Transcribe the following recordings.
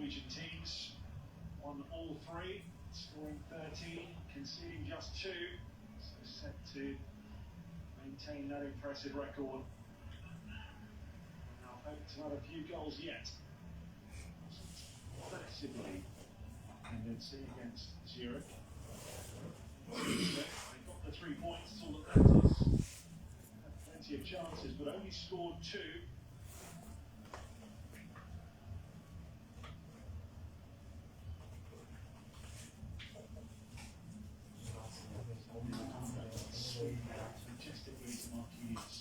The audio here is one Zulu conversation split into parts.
Norwegian teams won all three, scoring 13, conceding just 2, so set to maintain that impressive record. Now hope to have a few goals yet. Massively convincing against Zurich. They got the 3 points, all that matters. Had plenty of chances, but only scored 2. Majestically to Marquinhos.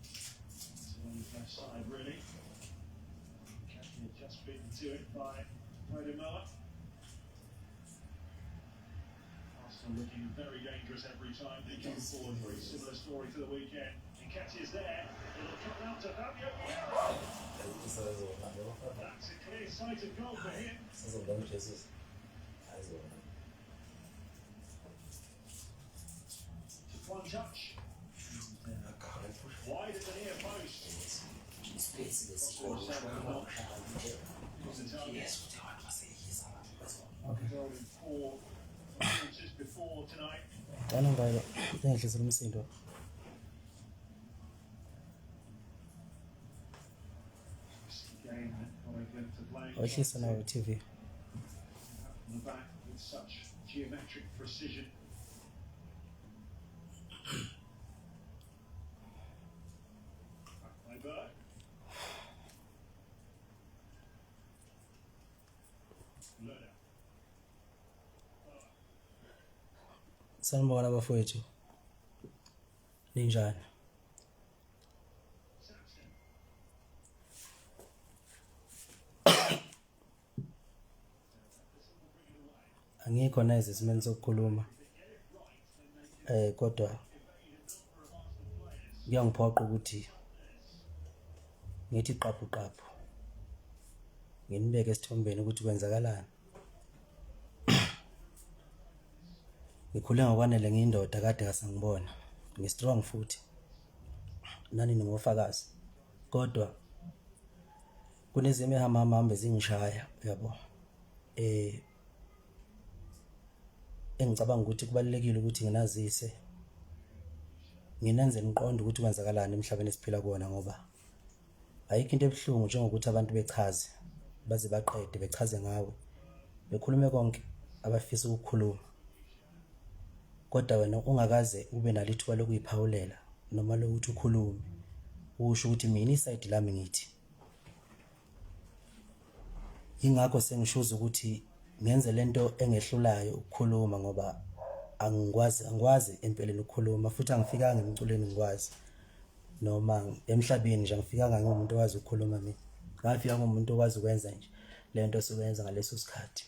It's on his left side, really. Captain had just beaten to it by Moa. Arsenal looking very dangerous every time they come forward. Very similar story to the weekend. Nketiah is there. It'll come out to Phambi. That's a clear sight of goal for him. Just one touch. Wide at the near post. Four performances before tonight. TV. On the back with such geometric precision. Back by Bird. Sanibona abafowethu. Ninjani? Angikho neze isimeni sokukhuluma. Kodwa ngiyangiphoqa ukuthi ngithi qaphu qaphu. Nginibeke esithombeni ukuthi kwenzakalani. Ngikhule ngokwanele ngiyindoda kade kasangibona. Ngistrong futhi. Nani ningofakazi. Kodwa kunezime hamahamba ezingishaya, yabo. Engicabanga ukuthi kubalekile ukuthi nginazise. Nginenze ngiqonde ukuthi kwenzakalani emhlabeni esiphila kuona ngoba ayikho into ebhlungu njengokuthi abantu bechaze baze baqede bechaze ngawe. Bekhulume konke abafisa ukukhuluma. Kodwa wena ungakaze ube nalithuba lokuyiphawulela noma lokuthi ukhulume. Usho ukuthi mina iside lami ngithi. Ingakho sengishuza ukuthi ngenze lento engehlulayo ukukhuluma ngoba angikwazi empeleni ukukhuluma futhi angifikanga emculweni ngikwazi. Noma emhlabeni nje angifikanga ngumuntu owazi ukukhuluma mina. Ngafika ngumuntu owazi ukwenza nje lento sokuyenza ngaleso sikhathi.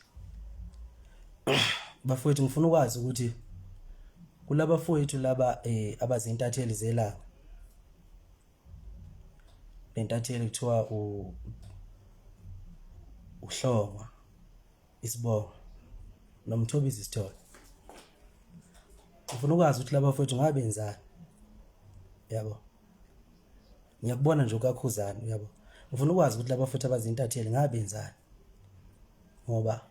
Bafowethu ngifuna ukwazi ukuthi kulaba bafowethu laba abazintatheli zehla. Lentatheli kuthiwa uhlongwa isibongo nomthobisi isithole. Ngifuna ukwazi ukuthi laba bafowethu ngabe benzani. Yabo. Ngiyakubona nje uKhuzani, yabo. Ngifuna ukwazi ukuthi laba bafowethu abazintatheli ngabe benzani. Ngoba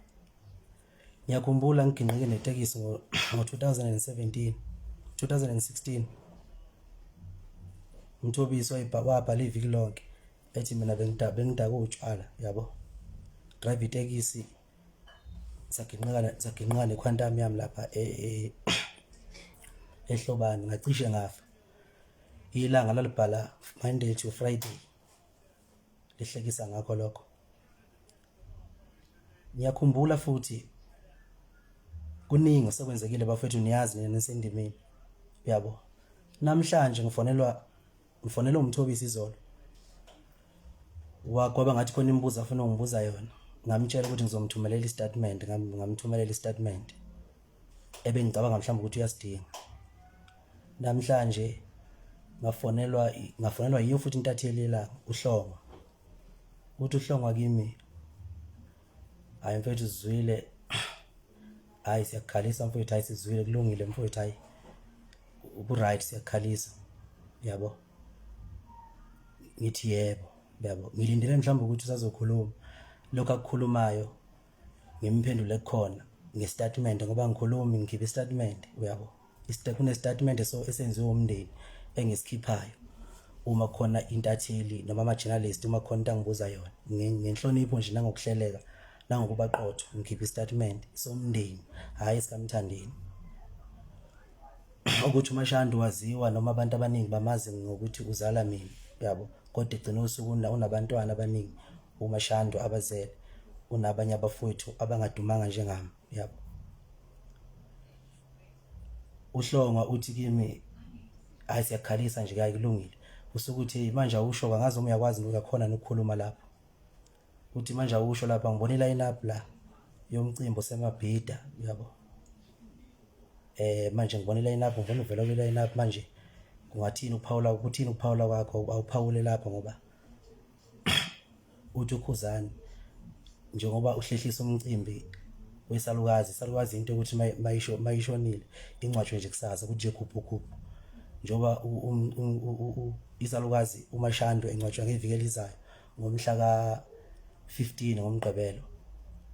ngiyakhumbula ngiginqike netekisi ngo 2016 umthobisi wabhala iviki lonke ethi mina bengidaka utshwala, yabo. Drive itekisi saginqika nequantum yami lapha ehlobani ngacishe ngafa. Ilanga lalibhala Monday to Friday. Lihlekisa ngakho lokho. Ngiyakhumbula futhi kuningi osekwenzekile bafethu niyazi nina nesendimeni. Yabo. Namhlanje ngifonelwa umthobisi izolo. Wakwaba ngathi khona imibuzo afuna ungibuza yona. Ngamtshela ukuthi ngizomthumelela istatement, ngamthumelela istatement. Ngicabanga mhlawumbe ukuthi uyasidinga. Namhlanje ngafonelwa yiyo futhi intatheli la uhlongwa. Uthi uhlongwa kimi. Hayi mfethu sizwile. Hayi siyakhalisa mfethu, hayi sizwile kulungile mfethu, hayi ubu right siyakhalisa. Yabo. Ngithi yebo. yabo ngilindele mhlawumbe ukuthi usazokhuluma lokho akukhulumayo ngimphendule khona ngestatement ngoba ngikhulumi ngikhipha istatement uyabo kune statement esenziwe umndeni engisikhiphayo uma khona intatheli noma ama journalist uma khona into angibuza yona ngenhlonipho nje nangokuhleleka nangokuba qotho ngikhipha istatement somndeni hayi sikamthandeni ukuthi uMashando waziwa noma abantu abaningi bamazi ngokuthi uzala mina yabo kodwa egcina usuku unabantwana abaningi uMashando abazele unabanye abafowethu abangadumanga njengami yabo uhlonga uthi kimi hayi siyakhalisa nje kayikulungile usukuthi manje awusho ngazi uma uyakwazi uyakhona ukukhuluma lapha uthi manje awusho lapha ngibona iline up la yomcimbi osemabhida yabo manje ngibona iline up ngibona uvela kwiline up manje kungathini ukuphawula kwakho awuphawule lapha ngoba uthi ukhuzani njengoba uhlehlisa umcimbi wesalukazi into ukuthi mayishonile incwatshwe nje kusasa kuthi nje khuphu njoba isalukazi uMashando encwatshwa ngeviki elizayo ngomhla ka-15 ngomgqibelo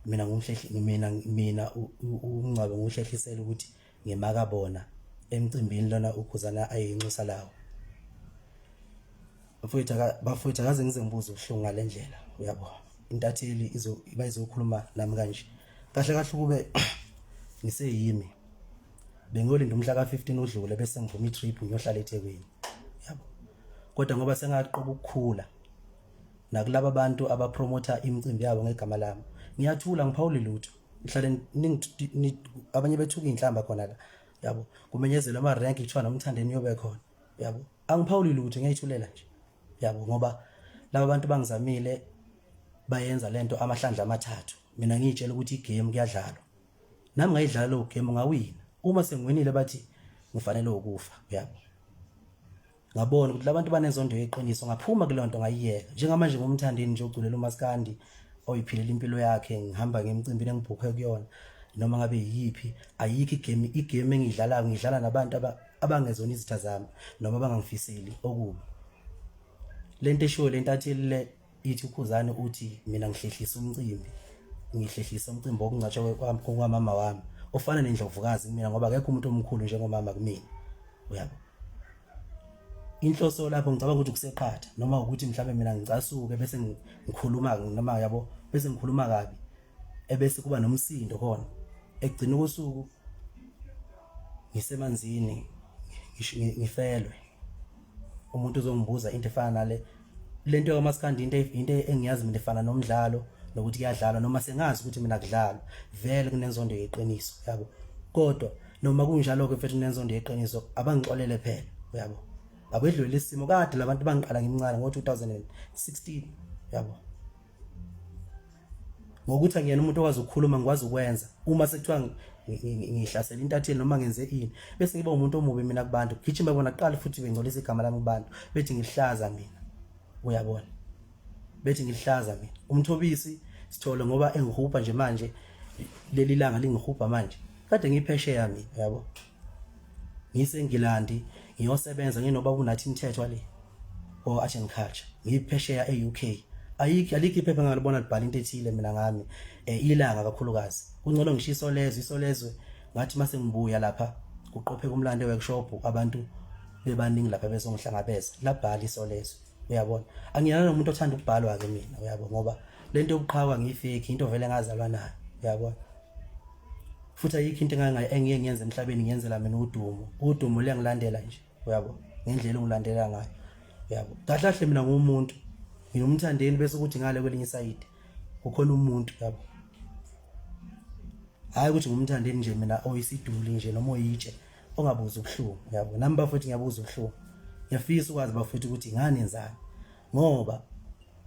mina uNgizwe nguhlehlisela ukuthi ngimaka bona emcimbini lona ukhuzana ayinxusa lawo bafowethu akaze ngize ngibuze ubuhlungu ngalendlela uyabo intatheli izokhuluma nami kanje kahle kube ngiseyimi bengolinda umhla ka-15 udlule bese ngivuma itrip ngiyohlala eThekwini yabo kodwa ngoba sengaqoba ukukhula nakulabo abantu abapromota imicimbi yabo ngegama lami ngiyathula ngiphawule lutho ngihlale abanye bethuka inhlamba khona la yabo kumenyezelwa ama rank kuthiwa nomthandeni yobe khona yabo angiphawuli lutho ngiyayithulela nje yabo ngoba laba bantu bangizamile bayenza lento amahlandla amathathu mina ngiyitshela ukuthi igame kuyadlalwa nami ngayidlala lo game ngawina uma sengiwinile bathi ngifanele ukufa yabo ngabona ukuthi labantu banenzondo yeqiniso ngaphuma kulonto ngayiyeka njengamanje ngomthandeni nje uculela uMaskandi oyiphilela impilo yakhe ngihamba ngemcimbini engibhukhe kuyona noma ngabe yipi ayikho igame engidlalayo ngidlala nabantu abangezona izitha zami noma bangangifiseli okubi lento esho lentatheli le ithi ukhuzani uthi mina ngihlehlisa umcimbi okungcatshwa kwamama wami ofana nendlovukazi mina ngoba akekho umuntu omkhulu njengomama kumina uyabo inhloso lapho ngicabanga ukuthi kuseqhatha noma ukuthi mhlawumbe mina ngicasuke bese ngikhuluma noma yabo bese ngikhuluma kabi ebese kuba nomsindo khona egcina usuku ngisemanzini ngifelwe umuntu uzongibuza into efana nale lento kaMaskandi into engiyazi mina efana nomdlalo nokuthi kuyadlalwa noma sengazi ukuthi mina kudlalwa vele kunenzondo yeqiniso yabo kodwa noma kunjalo ke mfethu kunenzondo yeqiniso abangixolele phela yabo abedlule isimo kade labantu bangiqala ngimncane ngo-2016 yabo ngokuthi angiyena umuntu okwazi ukukhuluma ngikwazi ukwenza uma sekuthiwa ngihlasela intatheli noma ngenze ini bese ngiba umuntu omubi mina kubantu gijima bona kuqala futhi bengcolisa igama lami kubantu bethi ngihlaza mina uyabona bethi ngihlaza mina umthobisi sithole ngoba engihupa nje manje leli langa lingihupa manje kade ngiphesheya mina yabo ngisengilandi ngiyosebenza nginoba kunathi imithetho le or Asian culture ngiphesheya eUK alikho iphepha ngalibona libhala into ethile mina ngami ilanga kakhulukazi kungcono ngishiso lezwe ngathi mase ngibuya lapha kuqophe kumlando workshop abantu bebaningi lapha bezongihlangabeza labhala isolezwe uyabona angiyana nomuntu othanda ukubhalwa ke mina uyabona ngoba lento yokuqhawa ngiyifake into vele ngazalwa nayo uyabona futhi ayikho into engiye ngiyenze emhlabeni ngiyenzela mina udumo lengilandela nje uyabona ngendlela engilandela ngayo uyabona kahle mina ngumuntu nginomthandeni bese ukuthi ngale kwelinye side ukhona umuntu yabo hayi ukuthi ngumthandeni nje mina oyisiduli nje noma oyitshe ongabuza ubuhlungu yabo nami bafethu ngiyabuza ubuhlungu ngiyafisa ukwazi bafethu ukuthi ngani enzani ngoba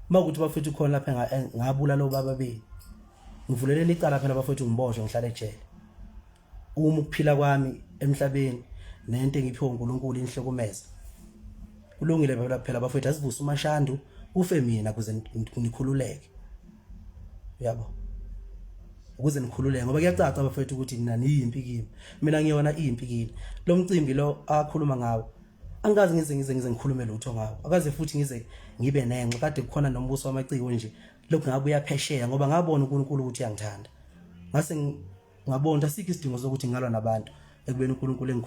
makuthi bafethu khona lapha ngabula lo baba beni ngivulelela icala phela bafethu ngiboshwe ngihlala ejele uma ukuphila kwami emhlabeni nento engiphiwe uNkulunkulu inhlokomeza kulungile phela bafethu asivuse uMashando ufe mina kuze ngikhululeke yabo ukuze nikhululeke ngoba kuyacaca bafethu ukuthi mina niyimpi kimi mina ngiyona impi kini lo mcimbi lo akhuluma ngawo angazi ngize ngikhulume lutho ngawo akaze futhi ngize ngibe nenxe kade kukhona nombuso wamaciko nje lokhu ngabe uyaphesheya ngoba ngabona uNkulunkulu ukuthi uyangithanda ngase ngabona asikho isidingo sokuthi ngalwa nabantu ekubeni uNkulunkulu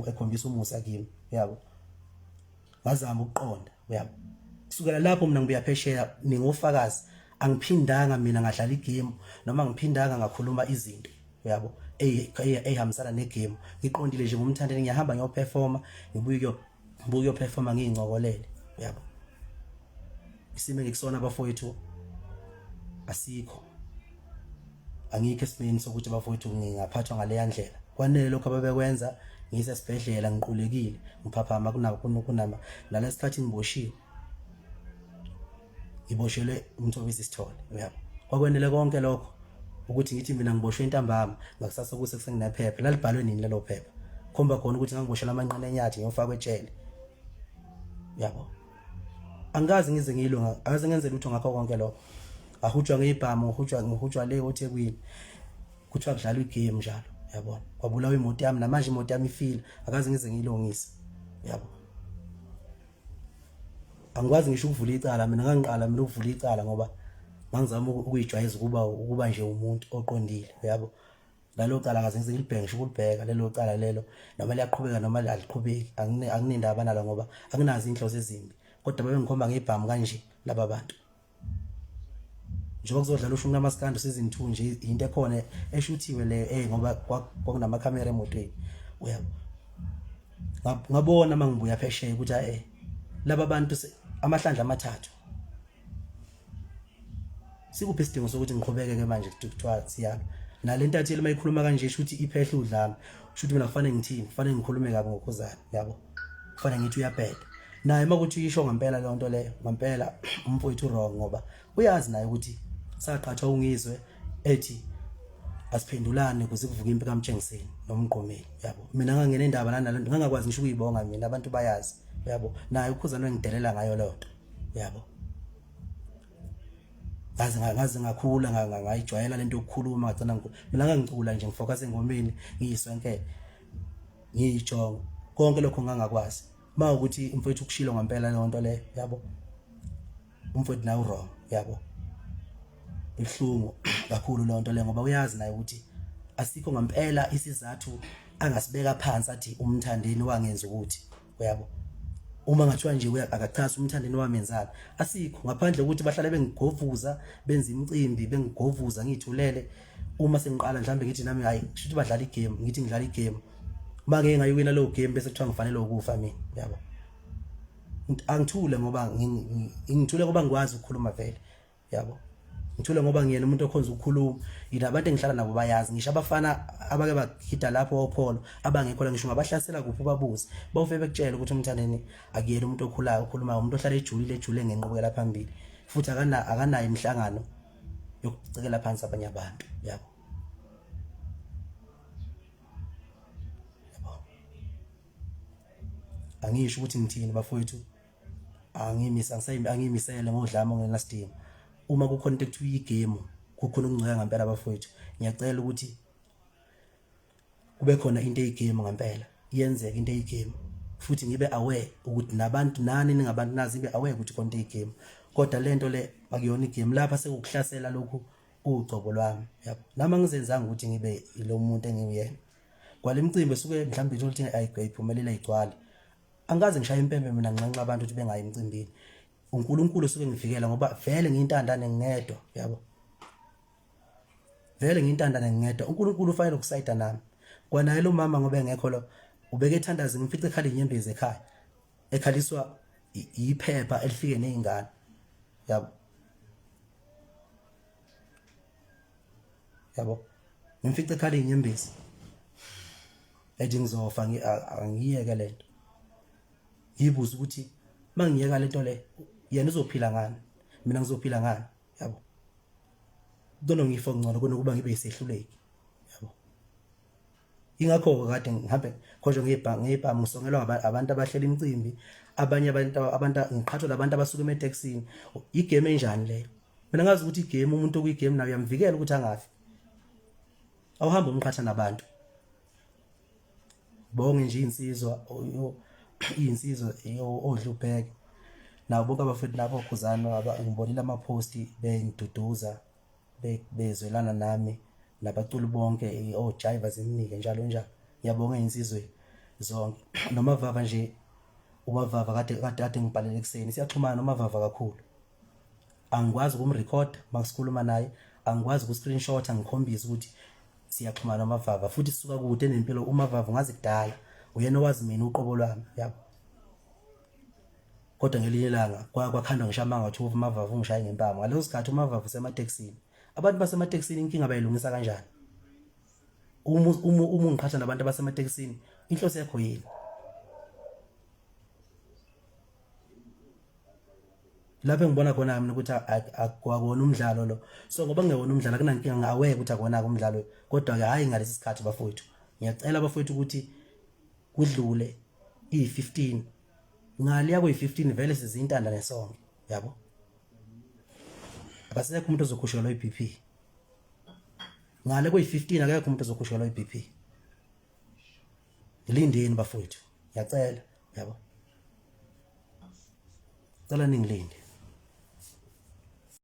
ekhombisa umusa kimi yabo ngazama ukuqonda yabo kusukela lapho mina ngibuya phesheya ningofakazi angiphindanga mina ngadlala igame noma ngiphindanga ngakhuluma izinto yabo ehambisana negame ngiqondile nje ngomthandeni ngiyahamba ngiyoperforma ngibuye performa ngiyincokolele yabo isime ngikusona bafowethu asikho angikho esimeni sokuthi bafowethu ngingaphathwa ngale ndlela kwanele lokho ababekwenza ngisesibhedlela ngiqulekile ngiphaphama kunama nalesikhathi ngiboshiwe ngiboshelwe umthobisi isithole yabo kwakwenele konke lokho ukuthi ngithi mina ngiboshwe intambama ngakusasa kuse kusenginephepha lalibhalwe nini lelo phepha khomba khona ukuthi ngangiboshela amanqane enyathi ngiyofaka etshele yabo angazi ngize ngilunga akaze ngenze lutho ngakho konke lokho ahutshwa ngeyibhamu ngihutshwa le oThekwini kuthiwa kudlalwa igame njalo yabona kwabulawa imoto yami namanje imoto yami ifile akaze ngize ngilungise yabo angikwazi ngisho ukuvula icala mina ngangiqala mina ukuvula icala ngoba ngangizama ukuyijwayeza ukuba nje umuntu oqondile yabo lalo cala akaze ngize ngilibheke ngisho ukulibheka lelo cala lelo noma liyaqhubeka noma aliqhubeki anginendaba nalo ngoba anginazi inhloso ezimbi kodwa babengikhomba ngebhamu kanje laba bantu njengoba kuzodlala ushumi lamaskando season 2 nje into ekhona eshuthiwe le ngoba kwakunama camera emotweni uyabo ngabona mangibuya phesheya ukuthi laba bantu amahlandla amathathu sikuphi isidingo sokuthi ngiqhubeke ke manje kuthiwa siyalo nalento athi mayikhuluma kanje shuthi iphehla udlame shuthi mina kufanele ngithini kufanele ngikhulume kabi ngokhuzani yabo kufanele ngithi uyabheda naye makuthi uyisho ngempela le nto leyo ngempela umfowethu wrong ngoba uyazi naye ukuthi saqhathwa uNgizwe ethi asiphendulane ukuze kuvuke impilo kaMtshengiseni nomgqomeni yabo mina ngangena indaba nalo ngangakwazi ngisho ukuyibonga mina abantu bayazi yabo naye ukhuzani wengidelela ngayo lonto yabo ngaze ngakhula ngayijwayela lento yokukhuluma ngagcina mina ngangicula nje ngifocus engomeni ngiyiswenkele ngiyijonga konke lokho ngangakwazi mawukuthi umfowethu ukushilo ngempela le nto le yabo umfowethu nawe wrong yabo ibhlungu kakhulu le nto le ngoba uyazi naye ukuthi asikho ngempela isizathu angasibeka phansi athi umthandeni wangenza ukuthi yabo uma ngathiwa nje akachaza umthandeni wamenzana asikho ngaphandle ukuthi bahlale bengigovuza benza imicimbi bengigovuza ngithulele uma sengiqala mhlambe ngithi nami hayi shuthi badlala igame ngithi ngidlala igame manje ngayiwina lo game bese kuthiwa ngifanele ukufa mina yabo angithule ngoba ngithule ngoba ngikwazi ukukhuluma vele yabo ngithule ngoba ngiyena umuntu okhonza ukukhuluma ilabantu engihlala nabo bayazi ngisho abafana abake bagida lapho opholo abangekho la ngisho ngabahlasela kuphi babuze bawufe bekutshela ukuthi umthandeni akuyena umuntu okhulayo ukhuluma umuntu ohlala ejule ngenqubekela phambili futhi akanayo imhlangano yokucekela phansi abanye abantu yabo angisho ukuthi ngithini bafowethu angimisele ngodlama ongenasidingo uma kukhona into ekuthiwa igame kukhona ukungceka ngempela bafowethu ngiyacela ukuthi kube khona into eyigame ngempela iyenzeka into eyigame futhi ngibe aware ukuthi nabantu nani ningabantu nazi ibe aware ukuthi khona into eyigame kodwa lento le akuyona igame lapha sekukuhlasela lokhu ugcobo lwami yabo nama ngizenzanga ukuthi ngibe lo muntu engiyena kwale imicimbi esuke mhlawumbe ukuthi ayiphumelela igcwala angaze ngishaya impembe mina nginqanqa abantu ukuthi bengayi emcimbini uNkulunkulu usuke ngivikela ngoba vele ngiyintandane ngingedwa yabo vele ngiyintandane ngingedwa uNkulunkulu ufanele ukusayida nami kwanaye lo mama ngoba engekho lo ubeke ethandaza ngimfice ekhala inyembezi ekhaya ekhaliswa iphepha elifike nezingane yabo ngimfice ekhala inyembezi ethi ngizofa angiyeke lento yibuza ukuthi mangiyeka lento le yena uzophila ngani mina ngizophila ngani yabo dono ngifo ngcono kunokuba ngibe isehluleki yabo ingakho kade ngihambe khonje ngebhamu ngisongelwa abantu abahlela imicimbi abanye abantu ngiqhathwa labantu abasuka emaTaxini igame enjani leyo mina ngazi ukuthi igame umuntu okuyigame nayo uyamvikela ukuthi angafi awuhambe umqhatha nabantu bonke nje insizwa iyinsizwa odlupheke nawo bonke abafethu nabo Khuzani ngibonile ama-post bengiduduza bezwelana nami nabaculi bonke ojiva zimnike njalo njalo. Ngiyabonga insizwe zonke nomavava nje umavava kade ngibhalele ekseni siyaxhumana nomavava kakhulu. Angikwazi ukumrecord makusikhuluma naye, angikwazi uku-screenshot ngikhombise ukuthi siyaxhumana nomavava futhi sisuka kude nempilo. Umavava ngazi kudala uyena owazi mina uqobo lwami yabo. Kodwa ngelinye ilanga kwakhandwa ngishamanga ukuthi umavava ungishaye ngempama. Ngaleso sikhathi umavava usemateksini. Abantu basemateksini inkinga bayilungisa kanjani? Uma ungiqhatha nabantu basemateksini inhloso yakho yini? Lapho ngibona khona mina ukuthi akwona umdlalo lo. So ngoba ngewona umdlalo akunankinga ngaweke ukuthi akona umdlalo kodwa ke hayi ngalesi sikhathi bafowethu. Ngiyacela bafowethu ukuthi kudlule i15 ngaliya kwe15 vele sizintanda nesonke yabo. Akasekho umuntu ozokhushelwa iBP. Ngale kwe15 akekho umuntu ozokhushelwa iBP. Ngilindeni bafowethu. Ngiyacela yabo. Cela ningilinde.